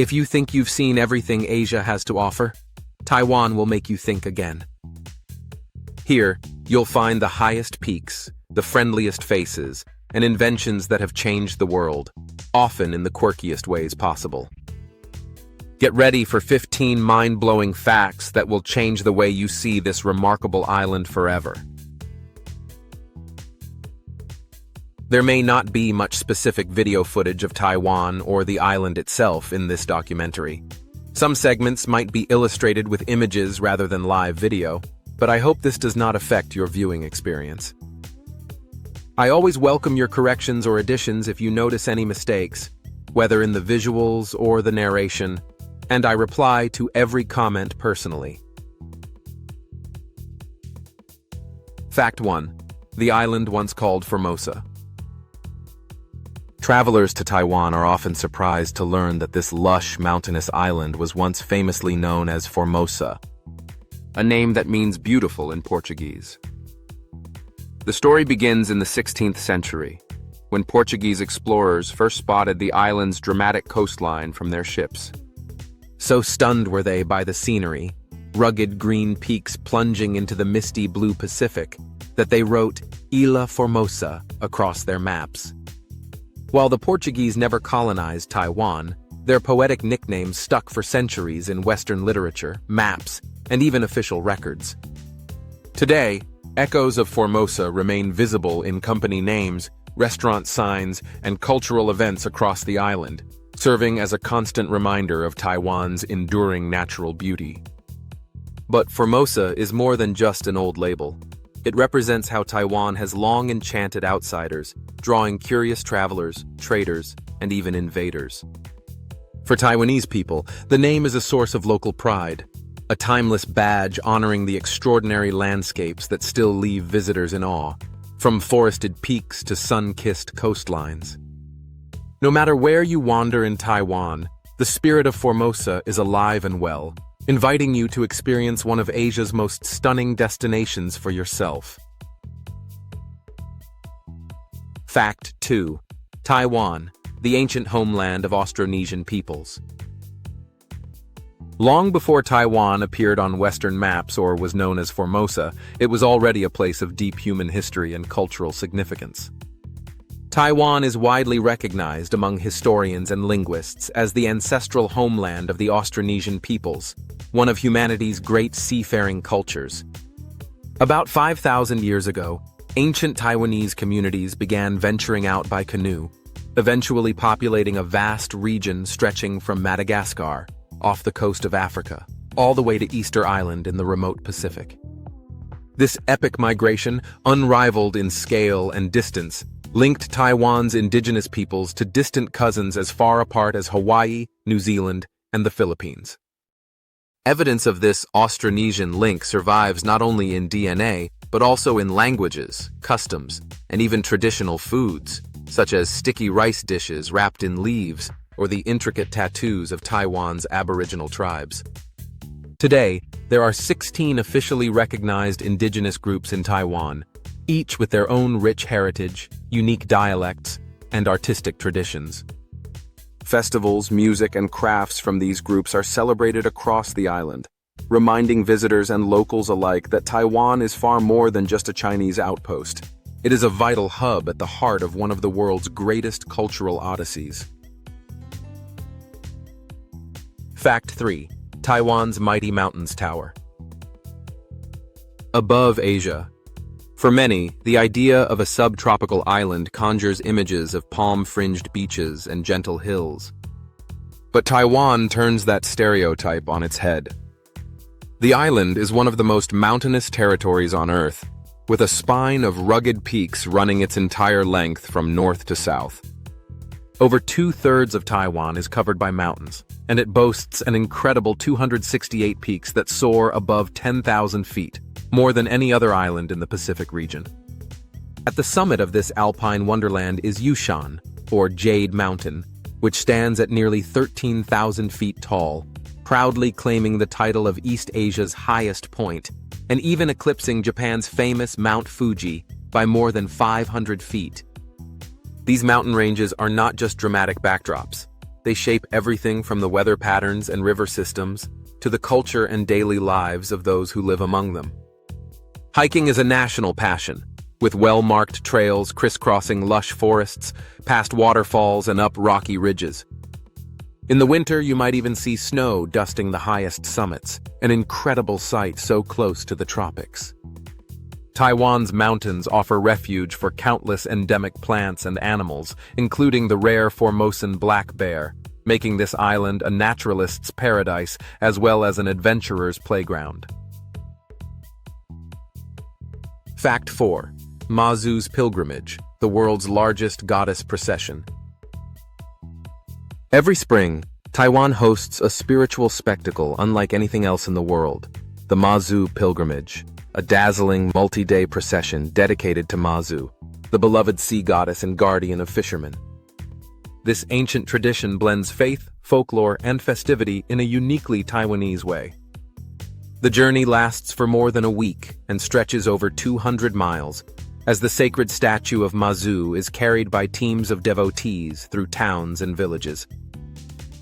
If you think you've seen everything Asia has to offer, Taiwan will make you think again. Here, you'll find the highest peaks, the friendliest faces, and inventions that have changed the world, often in the quirkiest ways possible. Get ready for 15 mind-blowing facts that will change the way you see this remarkable island forever. There may not be much specific video footage of Taiwan or the island itself in this documentary. Some segments might be illustrated with images rather than live video, but I hope this does not affect your viewing experience. I always welcome your corrections or additions if you notice any mistakes, whether in the visuals or the narration, and I reply to every comment personally. Fact 1. The island once called Formosa. Travelers to Taiwan are often surprised to learn that this lush, mountainous island was once famously known as Formosa, a name that means beautiful in Portuguese. The story begins in the 16th century, when Portuguese explorers first spotted the island's dramatic coastline from their ships. So stunned were they by the scenery, rugged green peaks plunging into the misty blue Pacific, that they wrote Ilha Formosa across their maps. While the Portuguese never colonized Taiwan, their poetic nicknames stuck for centuries in Western literature, maps, and even official records. Today, echoes of Formosa remain visible in company names, restaurant signs, and cultural events across the island, serving as a constant reminder of Taiwan's enduring natural beauty. But Formosa is more than just an old label. It represents how Taiwan has long enchanted outsiders, drawing curious travelers, traders, and even invaders. For Taiwanese people, the name is a source of local pride, a timeless badge honoring the extraordinary landscapes that still leave visitors in awe, from forested peaks to sun-kissed coastlines. No matter where you wander in Taiwan, the spirit of Formosa is alive and well, inviting you to experience one of Asia's most stunning destinations for yourself. Fact 2. Taiwan, the ancient homeland of Austronesian peoples. Long before Taiwan appeared on Western maps or was known as Formosa, it was already a place of deep human history and cultural significance. Taiwan is widely recognized among historians and linguists as the ancestral homeland of the Austronesian peoples, one of humanity's great seafaring cultures. About 5,000 years ago, ancient Taiwanese communities began venturing out by canoe, eventually populating a vast region stretching from Madagascar, off the coast of Africa, all the way to Easter Island in the remote Pacific. This epic migration, unrivaled in scale and distance, linked Taiwan's indigenous peoples to distant cousins as far apart as Hawaii, New Zealand, and the Philippines. Evidence of this Austronesian link survives not only in DNA, but also in languages, customs, and even traditional foods, such as sticky rice dishes wrapped in leaves or the intricate tattoos of Taiwan's Aboriginal tribes. Today, there are 16 officially recognized indigenous groups in Taiwan, each with their own rich heritage, unique dialects, and artistic traditions. Festivals, music, and crafts from these groups are celebrated across the island, reminding visitors and locals alike that Taiwan is far more than just a Chinese outpost. It is a vital hub at the heart of one of the world's greatest cultural odysseys. Fact 3. Taiwan's Mighty Mountains Tower. Above Asia. For many, the idea of a subtropical island conjures images of palm-fringed beaches and gentle hills. But Taiwan turns that stereotype on its head. The island is one of the most mountainous territories on Earth, with a spine of rugged peaks running its entire length from north to south. Over 2/3 of Taiwan is covered by mountains, and it boasts an incredible 268 peaks that soar above 10,000 feet, more than any other island in the Pacific region. At the summit of this alpine wonderland is Yushan, or Jade Mountain, which stands at nearly 13,000 feet tall, proudly claiming the title of East Asia's highest point, and even eclipsing Japan's famous Mount Fuji by more than 500 feet. These mountain ranges are not just dramatic backdrops. They shape everything from the weather patterns and river systems to the culture and daily lives of those who live among them. Hiking is a national passion, with well-marked trails crisscrossing lush forests, past waterfalls and up rocky ridges. In the winter, you might even see snow dusting the highest summits, an incredible sight so close to the tropics. Taiwan's mountains offer refuge for countless endemic plants and animals, including the rare Formosan black bear, making this island a naturalist's paradise as well as an adventurer's playground. Fact 4. Mazu's Pilgrimage, the world's largest goddess procession. Every spring, Taiwan hosts a spiritual spectacle unlike anything else in the world, the Mazu Pilgrimage, a dazzling multi-day procession dedicated to Mazu, the beloved sea goddess and guardian of fishermen. This ancient tradition blends faith, folklore, and festivity in a uniquely Taiwanese way. The journey lasts for more than a week and stretches over 200 miles, as the sacred statue of Mazu is carried by teams of devotees through towns and villages.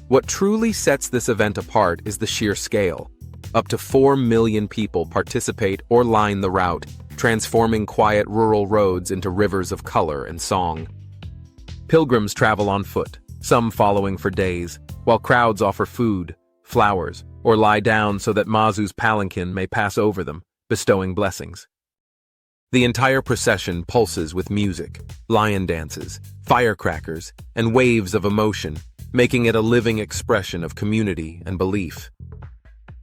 What truly sets this event apart is the sheer scale. Up to 4 million people participate or line the route, transforming quiet rural roads into rivers of color and song. Pilgrims travel on foot, some following for days, while crowds offer food, flowers, or lie down so that Mazu's palanquin may pass over them, bestowing blessings. The entire procession pulses with music, lion dances, firecrackers, and waves of emotion, making it a living expression of community and belief.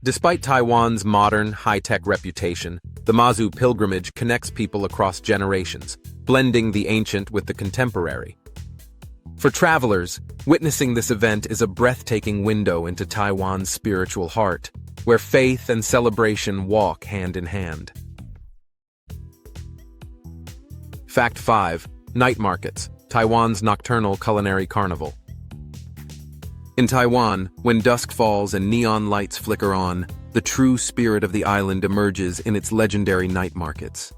Despite Taiwan's modern, high-tech reputation, the Mazu Pilgrimage connects people across generations, blending the ancient with the contemporary. For travelers, witnessing this event is a breathtaking window into Taiwan's spiritual heart, where faith and celebration walk hand in hand. Fact 5. Night Markets, Taiwan's Nocturnal Culinary Carnival. In Taiwan, when dusk falls and neon lights flicker on, the true spirit of the island emerges in its legendary night markets.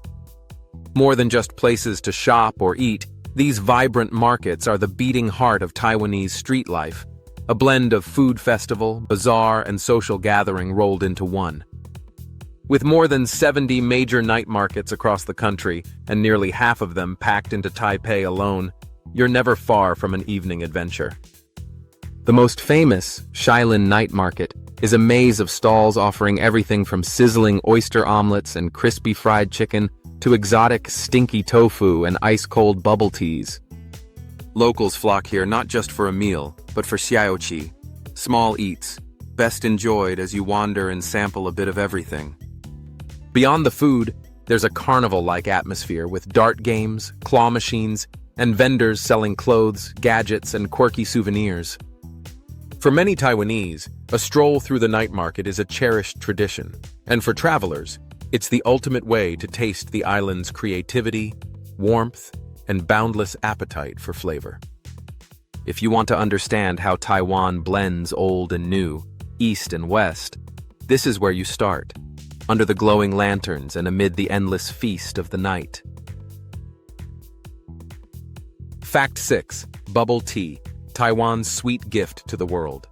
More than just places to shop or eat, these vibrant markets are the beating heart of Taiwanese street life, a blend of food festival, bazaar, and social gathering rolled into one. With more than 70 major night markets across the country, and nearly half of them packed into Taipei alone, you're never far from an evening adventure. The most famous, Shilin Night Market, is a maze of stalls offering everything from sizzling oyster omelets and crispy fried chicken to exotic, stinky tofu and ice-cold bubble teas. Locals flock here not just for a meal, but for xiaoqi, small eats, best enjoyed as you wander and sample a bit of everything. Beyond the food, there's a carnival-like atmosphere with dart games, claw machines, and vendors selling clothes, gadgets, and quirky souvenirs. For many Taiwanese, a stroll through the night market is a cherished tradition, and for travelers, it's the ultimate way to taste the island's creativity, warmth, and boundless appetite for flavor. If you want to understand how Taiwan blends old and new, east and west, this is where you start, under the glowing lanterns and amid the endless feast of the night. Fact 6. Bubble tea, Taiwan's sweet gift to the world.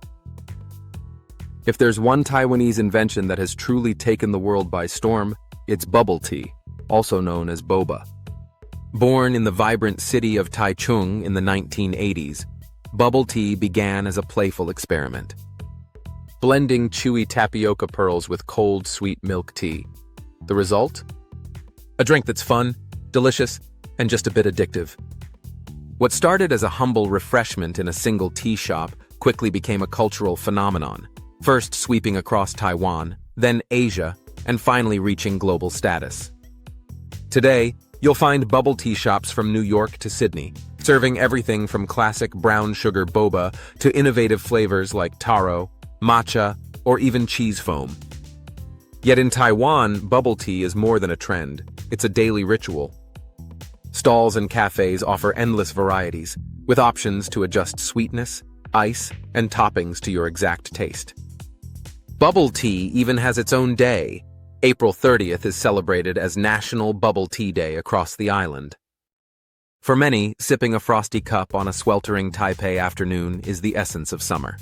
If there's one Taiwanese invention that has truly taken the world by storm, it's bubble tea, also known as boba. Born in the vibrant city of Taichung in the 1980s, bubble tea began as a playful experiment, blending chewy tapioca pearls with cold, sweet milk tea. The result? A drink that's fun, delicious, and just a bit addictive. What started as a humble refreshment in a single tea shop quickly became a cultural phenomenon, first sweeping across Taiwan, then Asia, and finally reaching global status. Today, you'll find bubble tea shops from New York to Sydney, serving everything from classic brown sugar boba to innovative flavors like taro, matcha, or even cheese foam. Yet in Taiwan, bubble tea is more than a trend, it's a daily ritual. Stalls and cafes offer endless varieties, with options to adjust sweetness, ice, and toppings to your exact taste. Bubble tea even has its own day. April 30th is celebrated as National Bubble Tea Day across the island. For many, sipping a frosty cup on a sweltering Taipei afternoon is the essence of summer.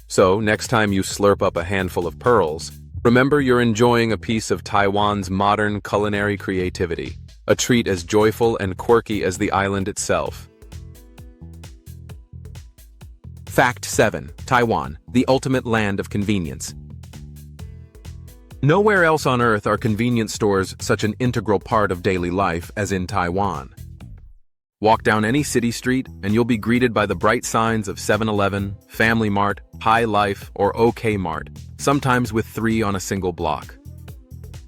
So, next time you slurp up a handful of pearls, remember you're enjoying a piece of Taiwan's modern culinary creativity, a treat as joyful and quirky as the island itself. Fact 7. Taiwan, the ultimate land of convenience. Nowhere else on Earth are convenience stores such an integral part of daily life as in Taiwan. Walk down any city street and you'll be greeted by the bright signs of 7-Eleven, Family Mart, High Life, or OK Mart, sometimes with 3 on a single block.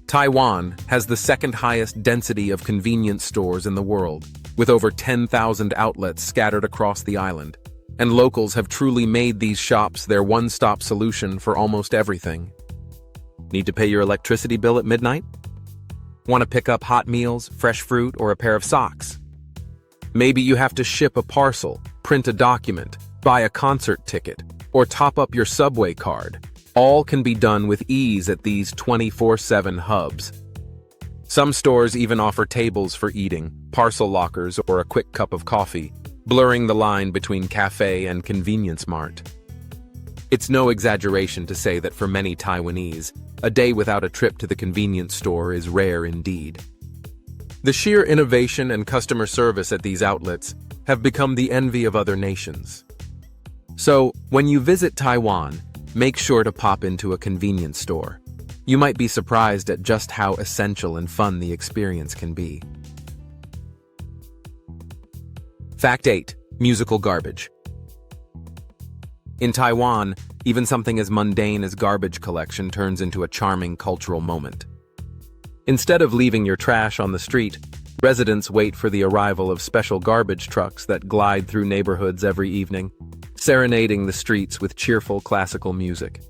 Taiwan has the second highest density of convenience stores in the world, with over 10,000 outlets scattered across the island, and locals have truly made these shops their one-stop solution for almost everything. Need to pay your electricity bill at midnight? Want to pick up hot meals, fresh fruit, or a pair of socks? Maybe you have to ship a parcel, print a document, buy a concert ticket, or top up your subway card. All can be done with ease at these 24/7 hubs. Some stores even offer tables for eating, parcel lockers, or a quick cup of coffee, blurring the line between cafe and convenience mart. It's no exaggeration to say that for many Taiwanese, a day without a trip to the convenience store is rare indeed. The sheer innovation and customer service at these outlets have become the envy of other nations. So, when you visit Taiwan, make sure to pop into a convenience store. You might be surprised at just how essential and fun the experience can be. Fact 8. Musical garbage. In Taiwan, even something as mundane as garbage collection turns into a charming cultural moment. Instead of leaving your trash on the street, residents wait for the arrival of special garbage trucks that glide through neighborhoods every evening, serenading the streets with cheerful classical music.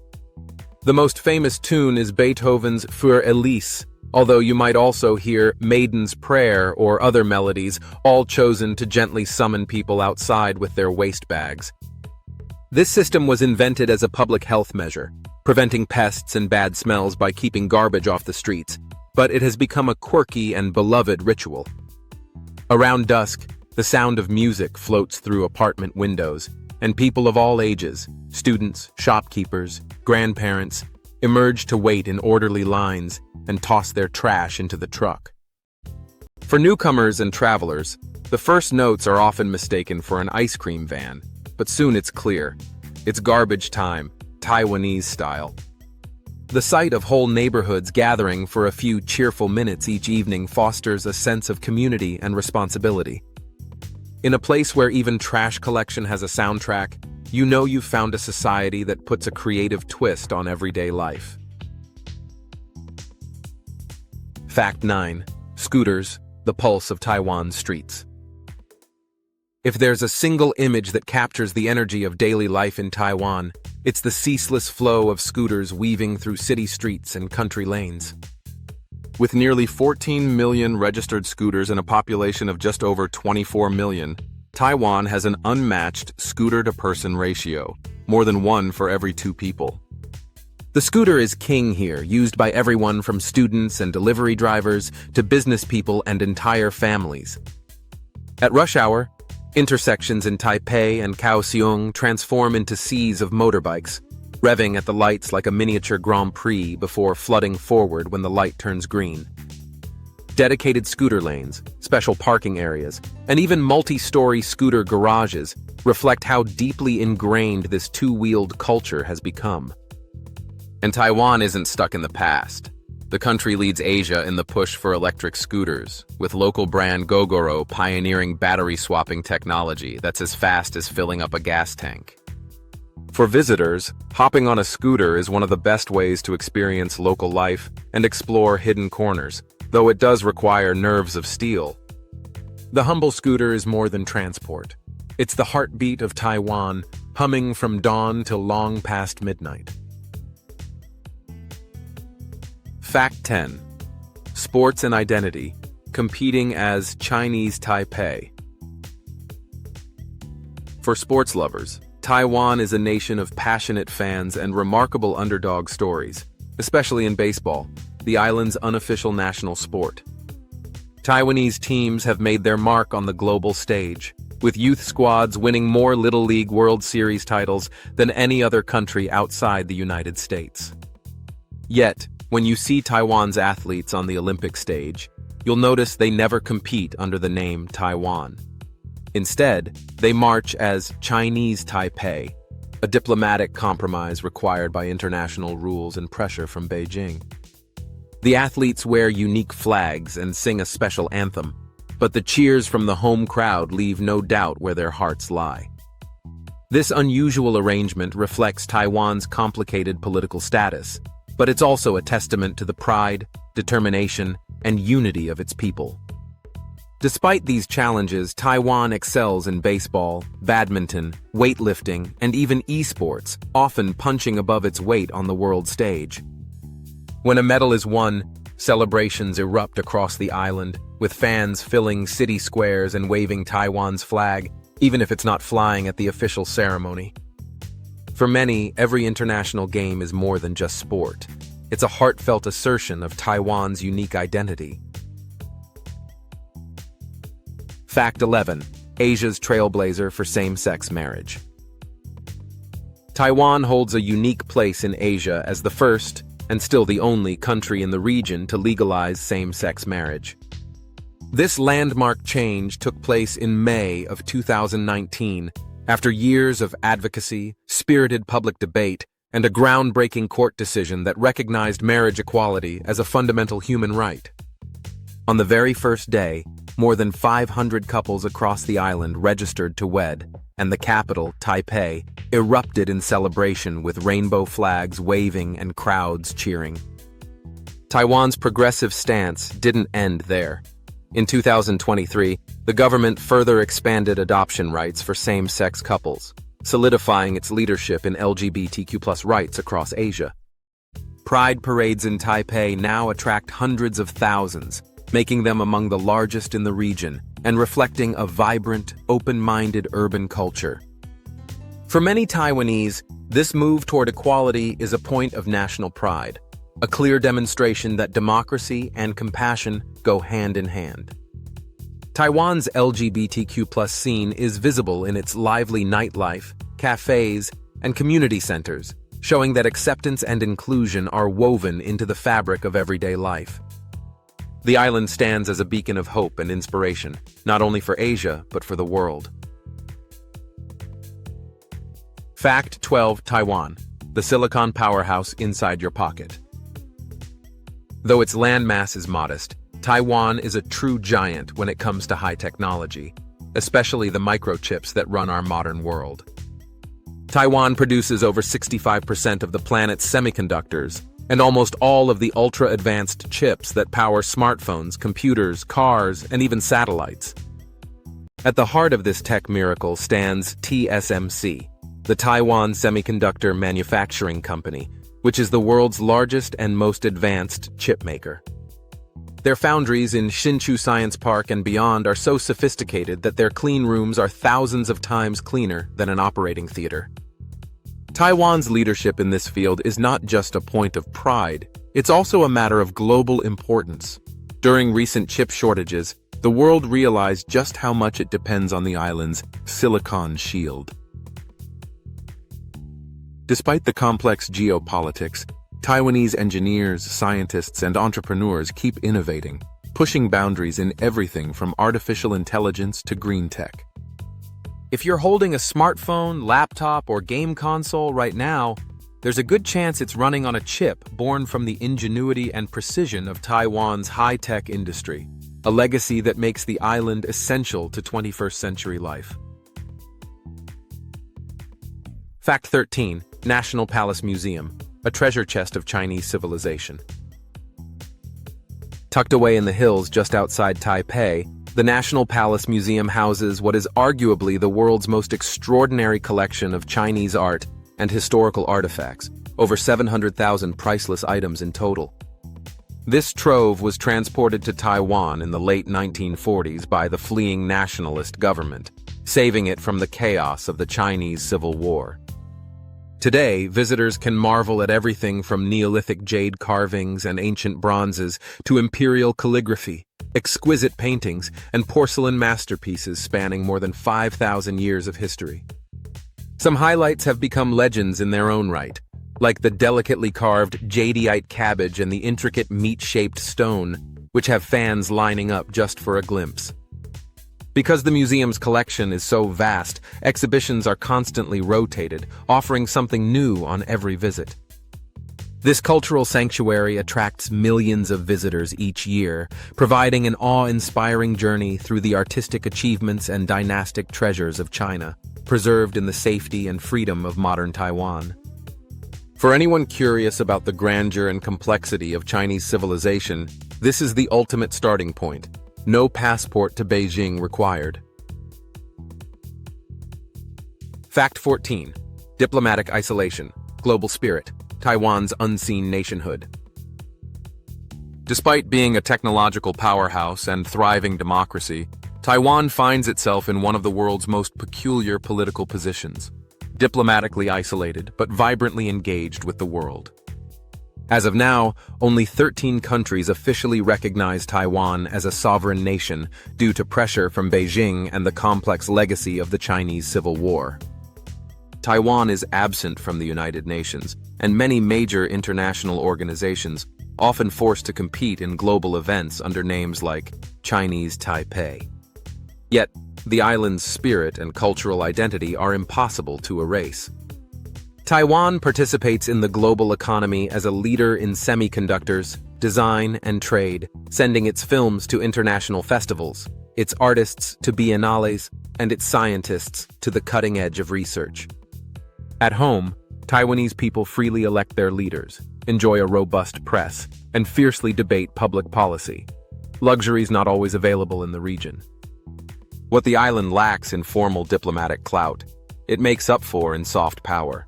The most famous tune is Beethoven's Für Elise, although you might also hear Maiden's Prayer or other melodies, all chosen to gently summon people outside with their waste bags. This system was invented as a public health measure, preventing pests and bad smells by keeping garbage off the streets, but it has become a quirky and beloved ritual. Around dusk, the sound of music floats through apartment windows, and people of all ages, students, shopkeepers, grandparents, emerge to wait in orderly lines and toss their trash into the truck. For newcomers and travelers, the first notes are often mistaken for an ice cream van, but soon it's clear. It's garbage time, Taiwanese style. The sight of whole neighborhoods gathering for a few cheerful minutes each evening fosters a sense of community and responsibility. In a place where even trash collection has a soundtrack, you know you've found a society that puts a creative twist on everyday life. Fact 9. Scooters, the pulse of Taiwan's streets. If there's a single image that captures the energy of daily life in Taiwan, it's the ceaseless flow of scooters weaving through city streets and country lanes. With nearly 14 million registered scooters and a population of just over 24 million, Taiwan has an unmatched scooter-to-person ratio, more than 1 for every 2 people. The scooter is king here, used by everyone from students and delivery drivers to business people and entire families. At rush hour, intersections in Taipei and Kaohsiung transform into seas of motorbikes, revving at the lights like a miniature Grand Prix before flooding forward when the light turns green. Dedicated scooter lanes, special parking areas, and even multi-story scooter garages reflect how deeply ingrained this two-wheeled culture has become. And Taiwan isn't stuck in the past. The country leads Asia in the push for electric scooters, with local brand Gogoro pioneering battery-swapping technology that's as fast as filling up a gas tank. For visitors, hopping on a scooter is one of the best ways to experience local life and explore hidden corners, though it does require nerves of steel. The humble scooter is more than transport. It's the heartbeat of Taiwan, humming from dawn till long past midnight. Fact 10. Sports and identity, competing as Chinese Taipei. For sports lovers, Taiwan is a nation of passionate fans and remarkable underdog stories, especially in baseball, the island's unofficial national sport. Taiwanese teams have made their mark on the global stage, with youth squads winning more Little League World Series titles than any other country outside the United States. Yet, when you see Taiwan's athletes on the Olympic stage, you'll notice they never compete under the name Taiwan. Instead, they march as Chinese Taipei, a diplomatic compromise required by international rules and pressure from Beijing. The athletes wear unique flags and sing a special anthem, but the cheers from the home crowd leave no doubt where their hearts lie. This unusual arrangement reflects Taiwan's complicated political status, but it's also a testament to the pride, determination, and unity of its people. Despite these challenges, Taiwan excels in baseball, badminton, weightlifting, and even esports, often punching above its weight on the world stage. When a medal is won, celebrations erupt across the island, with fans filling city squares and waving Taiwan's flag, even if it's not flying at the official ceremony. For many, every international game is more than just sport. It's a heartfelt assertion of Taiwan's unique identity. Fact 11. Asia's trailblazer for same-sex marriage. Taiwan holds a unique place in Asia as the first, and still the only country in the region to legalize same-sex marriage. This landmark change took place in May of 2019, after years of advocacy, spirited public debate, and a groundbreaking court decision that recognized marriage equality as a fundamental human right. On the very first day, more than 500 couples across the island registered to wed, and the capital, Taipei, erupted in celebration with rainbow flags waving and crowds cheering. Taiwan's progressive stance didn't end there. In 2023, the government further expanded adoption rights for same-sex couples, solidifying its leadership in LGBTQ+ rights across Asia. Pride parades in Taipei now attract hundreds of thousands, making them among the largest in the region and reflecting a vibrant, open-minded urban culture. For many Taiwanese, this move toward equality is a point of national pride, a clear demonstration that democracy and compassion go hand in hand. Taiwan's LGBTQ+ scene is visible in its lively nightlife, cafes, and community centers, showing that acceptance and inclusion are woven into the fabric of everyday life. The island stands as a beacon of hope and inspiration, not only for Asia, but for the world. Fact 12. Taiwan, the silicon powerhouse inside your pocket. Though its landmass is modest, Taiwan is a true giant when it comes to high technology, especially the microchips that run our modern world. Taiwan produces over 65% of the planet's semiconductors, and almost all of the ultra-advanced chips that power smartphones, computers, cars, and even satellites. At the heart of this tech miracle stands TSMC, the Taiwan Semiconductor Manufacturing Company, which is the world's largest and most advanced chip maker. Their foundries in Hsinchu Science Park and beyond are so sophisticated that their clean rooms are thousands of times cleaner than an operating theater. Taiwan's leadership in this field is not just a point of pride, it's also a matter of global importance. During recent chip shortages, the world realized just how much it depends on the island's silicon shield. Despite the complex geopolitics, Taiwanese engineers, scientists, and entrepreneurs keep innovating, pushing boundaries in everything from artificial intelligence to green tech. If you're holding a smartphone, laptop, or game console right now, there's a good chance it's running on a chip born from the ingenuity and precision of Taiwan's high-tech industry, a legacy that makes the island essential to 21st century life. Fact 13. National Palace Museum, a treasure chest of Chinese civilization. Tucked away in the hills just outside Taipei, the National Palace Museum houses what is arguably the world's most extraordinary collection of Chinese art and historical artifacts, over 700,000 priceless items in total. This trove was transported to Taiwan in the late 1940s by the fleeing nationalist government, saving it from the chaos of the Chinese Civil War. Today, visitors can marvel at everything from Neolithic jade carvings and ancient bronzes to imperial calligraphy, exquisite paintings, and porcelain masterpieces spanning more than 5,000 years of history. Some highlights have become legends in their own right, like the delicately carved jadeite cabbage and the intricate meat-shaped stone, which have fans lining up just for a glimpse. Because the museum's collection is so vast, exhibitions are constantly rotated, offering something new on every visit. This cultural sanctuary attracts millions of visitors each year, providing an awe-inspiring journey through the artistic achievements and dynastic treasures of China, preserved in the safety and freedom of modern Taiwan. For anyone curious about the grandeur and complexity of Chinese civilization, this is the ultimate starting point. No passport to Beijing required. Fact 14. Diplomatic isolation, global spirit, Taiwan's unseen nationhood. Despite being a technological powerhouse and thriving democracy, Taiwan finds itself in one of the world's most peculiar political positions. Diplomatically isolated, but vibrantly engaged with the world. As of now, only 13 countries officially recognize Taiwan as a sovereign nation due to pressure from Beijing and the complex legacy of the Chinese Civil War. Taiwan is absent from the United Nations, and many major international organizations, often forced to compete in global events under names like Chinese Taipei. Yet, the island's spirit and cultural identity are impossible to erase. Taiwan participates in the global economy as a leader in semiconductors, design, and trade, sending its films to international festivals, its artists to biennales, and its scientists to the cutting edge of research. At home, Taiwanese people freely elect their leaders, enjoy a robust press, and fiercely debate public policy, luxuries not always available in the region. What the island lacks in formal diplomatic clout, it makes up for in soft power.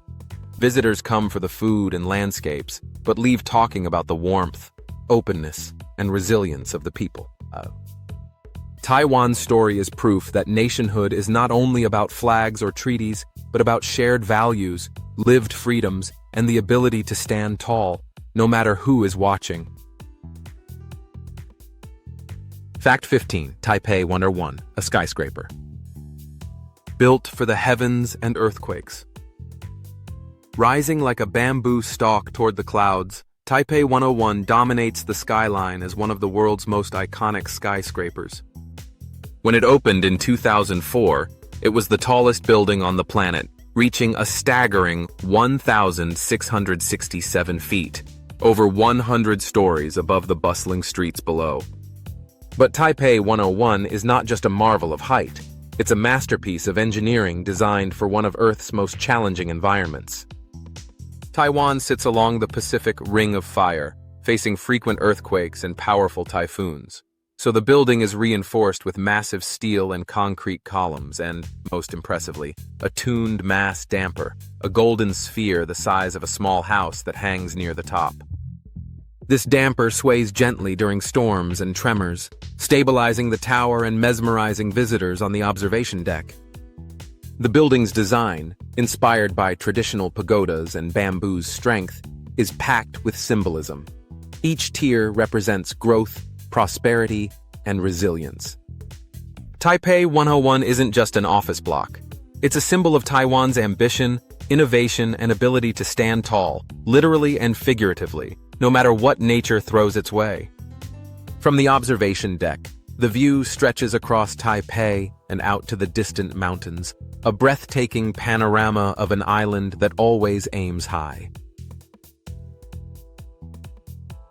Visitors come for the food and landscapes, but leave talking about the warmth, openness, and resilience of the people. Taiwan's story is proof that nationhood is not only about flags or treaties, but about shared values, lived freedoms, and the ability to stand tall, no matter who is watching. Fact 15. Taipei 101, a skyscraper. Built for the heavens and earthquakes. Rising like a bamboo stalk toward the clouds, Taipei 101 dominates the skyline as one of the world's most iconic skyscrapers. When it opened in 2004, it was the tallest building on the planet, reaching a staggering 1,667 feet, over 100 stories above the bustling streets below. But Taipei 101 is not just a marvel of height. It's a masterpiece of engineering designed for one of Earth's most challenging environments. Taiwan sits along the Pacific Ring of Fire, facing frequent earthquakes and powerful typhoons. So the building is reinforced with massive steel and concrete columns and, most impressively, a tuned mass damper, a golden sphere the size of a small house that hangs near the top. This damper sways gently during storms and tremors, stabilizing the tower and mesmerizing visitors on the observation deck. The building's design, inspired by traditional pagodas and bamboo's strength, is packed with symbolism. Each tier represents growth, prosperity, and resilience. Taipei 101 isn't just an office block. It's a symbol of Taiwan's ambition, innovation, and ability to stand tall, literally and figuratively, no matter what nature throws its way. From the observation deck, the view stretches across Taipei and out to the distant mountains, a breathtaking panorama of an island that always aims high.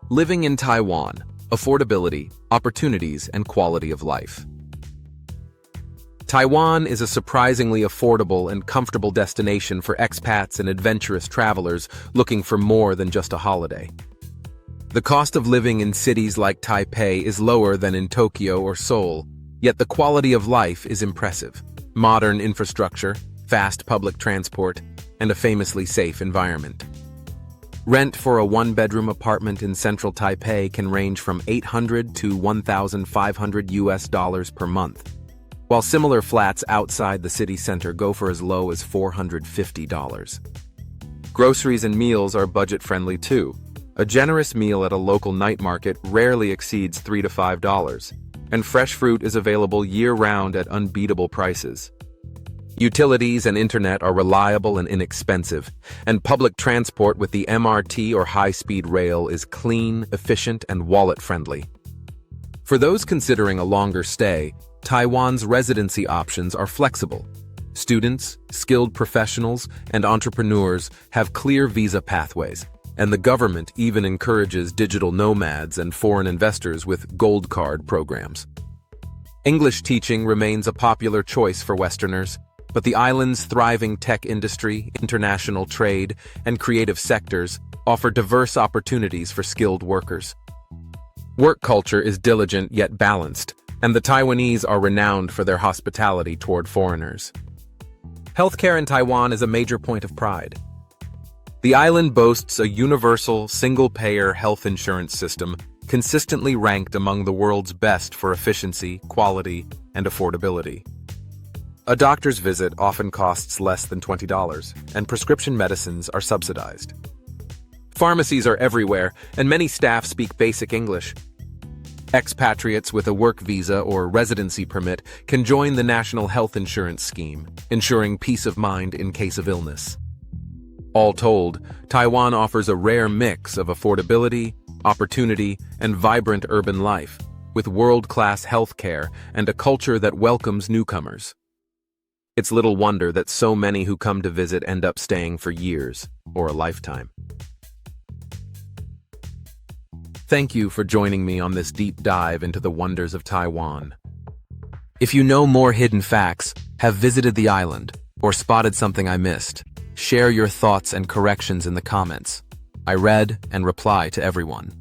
Living in Taiwan: affordability, opportunities, and quality of life. Taiwan is a surprisingly affordable and comfortable destination for expats and adventurous travelers looking for more than just a holiday. The cost of living in cities like Taipei is lower than in Tokyo or Seoul, yet the quality of life is impressive. Modern infrastructure, fast public transport, and a famously safe environment. Rent for a one-bedroom apartment in central Taipei can range from $800 to $1,500 per month, while similar flats outside the city center go for as low as $450. Groceries and meals are budget-friendly too. A generous meal at a local night market rarely exceeds $3 to $5, and fresh fruit is available year-round at unbeatable prices. Utilities and internet are reliable and inexpensive, and public transport with the MRT or high-speed rail is clean, efficient, and wallet-friendly. For those considering a longer stay, Taiwan's residency options are flexible. Students, skilled professionals, and entrepreneurs have clear visa pathways, and the government even encourages digital nomads and foreign investors with gold card programs. English teaching remains a popular choice for Westerners, but the island's thriving tech industry, international trade, and creative sectors offer diverse opportunities for skilled workers. Work culture is diligent yet balanced, and the Taiwanese are renowned for their hospitality toward foreigners. Healthcare in Taiwan is a major point of pride. The island boasts a universal, single-payer health insurance system consistently ranked among the world's best for efficiency, quality, and affordability. A doctor's visit often costs less than $20, and prescription medicines are subsidized. Pharmacies are everywhere, and many staff speak basic English. Expatriates with a work visa or residency permit can join the National Health Insurance Scheme, ensuring peace of mind in case of illness. All told, Taiwan offers a rare mix of affordability, opportunity, and vibrant urban life, with world-class healthcare and a culture that welcomes newcomers. It's little wonder that so many who come to visit end up staying for years or a lifetime. Thank you for joining me on this deep dive into the wonders of Taiwan. If you know more hidden facts, have visited the island, or spotted something I missed, share your thoughts and corrections in the comments. I read and reply to everyone.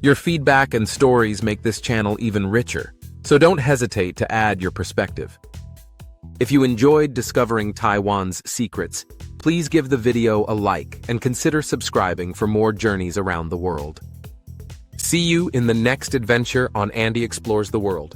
Your feedback and stories make this channel even richer, so don't hesitate to add your perspective. If you enjoyed discovering Taiwan's secrets, please give the video a like and consider subscribing for more journeys around the world. See you in the next adventure on Andy Explores the World.